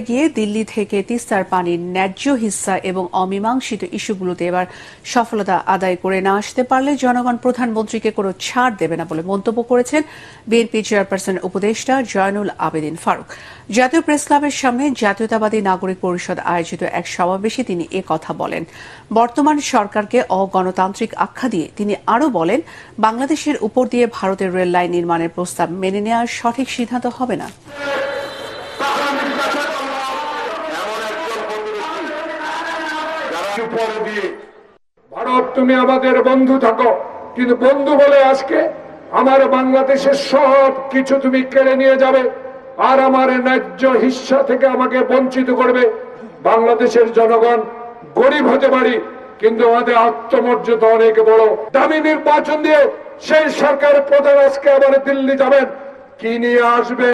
গিয়ে দিল্লি থেকে তিস্তার পানির ন্যায্য হিস্সা এবং অমীমাংসিত ইস্যুগুলোতে এবার সফলতা আদায় করে না আসতে পারলে জনগণ প্রধানমন্ত্রীকে কোনো ছাড় দেবে না বলে মন্তব্য করেছেন বিএনপি চেয়ারপারসন উপদেষ্টা জয়নুল আবেদিন ফারুক। জাতীয় প্রেস ক্লাবের সামনে জাতীয়তাবাদী নাগরিক পরিষদ আয়োজিত এক সমাবেশে তিনি কথা বলেন। বর্তমান সরকারকে অগণতান্ত্রিক আখ্যা দিয়ে তিনি আরও বলেন, বাংলাদেশের উপর দিয়ে ভারতের রেল লাইন নির্মাণের প্রস্তাব মেনে নেওয়ার সঠিক সিদ্ধান্ত হবে না। ভারত, তুমি আমাদের বন্ধু থাকো, কিন্তু বন্ধু বলে আজকে আমার বাংলাদেশের সব কিছু তুমি কেড়ে নিয়ে যাবে আর আমার ন্যায্য হিস্সা থেকে আমাকে বঞ্চিত করবে। বাংলাদেশের জনগণ গরিব হতে পারি, কিন্তু আমাদের আত্মমর্যাদা অনেক বড়। দামি নির্বাচন দিয়ে সেই সরকার প্রধান আজকে আবার দিল্লি যাবেন, কি নিয়ে আসবে